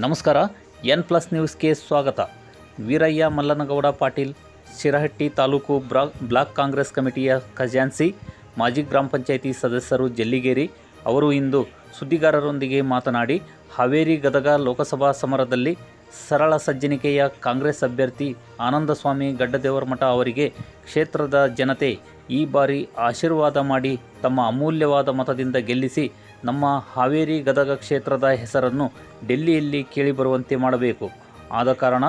ನಮಸ್ಕಾರ. N+ ನ್ಯೂಸ್ಗೆ ಸ್ವಾಗತ. ವೀರಯ್ಯ ಮಲ್ಲನಗೌಡ ಪಾಟೀಲ್, ಶಿರಹಟ್ಟಿ ತಾಲೂಕು ಬ್ಲಾಕ್ ಕಾಂಗ್ರೆಸ್ ಕಮಿಟಿಯ ಖಜಾನ್ಸಿ, ಮಾಜಿ ಗ್ರಾಮ ಪಂಚಾಯಿತಿ ಸದಸ್ಯರು ಜಲ್ಲಿಗೇರಿ ಅವರು ಇಂದು ಸುದ್ದಿಗಾರರೊಂದಿಗೆ ಮಾತನಾಡಿ, ಹಾವೇರಿ ಗದಗ ಲೋಕಸಭಾ ಸಮರದಲ್ಲಿ ಸರಳ ಸಜ್ಜನಿಕೆಯ ಕಾಂಗ್ರೆಸ್ ಅಭ್ಯರ್ಥಿ ಆನಂದಸ್ವಾಮಿ ಗಡ್ಡದೇವರಮಠ ಅವರಿಗೆ ಕ್ಷೇತ್ರದ ಜನತೆ ಈ ಬಾರಿ ಆಶೀರ್ವಾದ ಮಾಡಿ ತಮ್ಮ ಅಮೂಲ್ಯವಾದ ಮತದಿಂದ ಗೆಲ್ಲಿಸಿ ನಮ್ಮ ಹಾವೇರಿ ಗದಗ ಕ್ಷೇತ್ರದ ಹೆಸರನ್ನು ಡೆಲ್ಲಿಯಲ್ಲಿ ಕೇಳಿಬರುವಂತೆ ಮಾಡಬೇಕು. ಆದ ಕಾರಣ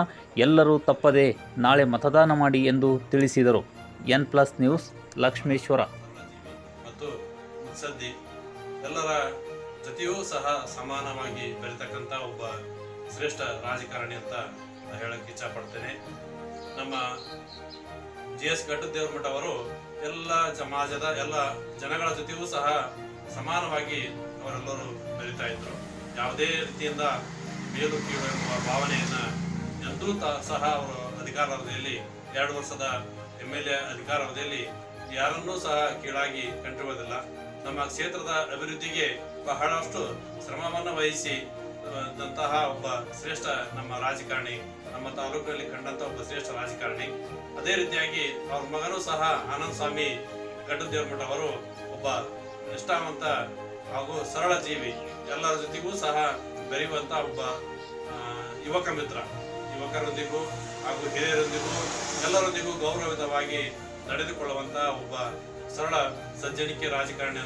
ಎಲ್ಲರೂ ತಪ್ಪದೆ ನಾಳೆ ಮತದಾನ ಮಾಡಿ ಎಂದು ತಿಳಿಸಿದರು. N+ news, Lakshmeshwar. ಮತ್ತು ಮುತ್ಸದ್ದಿ ಎಲ್ಲರ ಜೊತೆಯೂ ಸಹ ಸಮಾನವಾಗಿ ಬೆರೆತಕ್ಕಂಥ ಒಬ್ಬ ಶ್ರೇಷ್ಠ ರಾಜಕಾರಣಿ ಅಂತ ಹೇಳಕ್ಕೆ ಇಚ್ಛಪಡ್ತೇನೆ. ನಮ್ಮ GS ಗಡ್ಡದೇವರಮಠ ಅವರು ಎಲ್ಲ ಸಮಾಜದ ಎಲ್ಲ ಜನಗಳ ಜೊತೆಯೂ ಸಹ ಸಮಾನವಾಗಿ ಅವರೆಲ್ಲರೂ ಬೆರೀತಾ ಇದ್ರು. ಯಾವುದೇ ರೀತಿಯಿಂದ ಮೇಲು ಕೀಳು ಎಂಬ ಭಾವನೆಯನ್ನು ಎಂದೂ ಸಹ ಅವರು ಅಧಿಕಾರಾವಧಿಯಲ್ಲಿ 2 ವರ್ಷದ MLA ಅಧಿಕಾರಾವಧಿಯಲ್ಲಿ ಯಾರನ್ನೂ ಸಹ ಕೀಳಾಗಿ ಕಂಡಿರುವುದಿಲ್ಲ. ನಮ್ಮ ಕ್ಷೇತ್ರದ ಅಭಿವೃದ್ಧಿಗೆ ಬಹಳಷ್ಟು ಶ್ರಮವನ್ನು ವಹಿಸಿ ದಂತಹ ಒಬ್ಬ ಶ್ರೇಷ್ಠ ನಮ್ಮ ರಾಜಕಾರಣಿ, ನಮ್ಮ ತಾಲೂಕಿನಲ್ಲಿ ಕಂಡಂತ ಒಬ್ಬ ಶ್ರೇಷ್ಠ ರಾಜಕಾರಣಿ. ಅದೇ ರೀತಿಯಾಗಿ ಅವ್ರ ಮಗನೂ ಸಹ ಆನಂದಸ್ವಾಮಿ ಗಡ್ಡದೇವರಮಠ ಅವರು ಒಬ್ಬ ನಿಷ್ಠಾವಂತ ಹಾಗೂ ಸರಳ ಜೀವಿ, ಎಲ್ಲರ ಜೊತೆಗೂ ಸಹ ಬೆರೆಯುವಂತ ಒಬ್ಬ ಯುವಕ ಮಿತ್ರ. ಯುವಕರೊಂದಿಗೂ ಹಾಗೂ ಹಿರಿಯರೊಂದಿಗೂ ಎಲ್ಲರೊಂದಿಗೂ ಗೌರವಯುತವಾಗಿ ನಡೆದುಕೊಳ್ಳುವಂತ ಒಬ್ಬ ಸರಳ ಸಜ್ಜನಿಕೆ ರಾಜಕಾರಣಿ.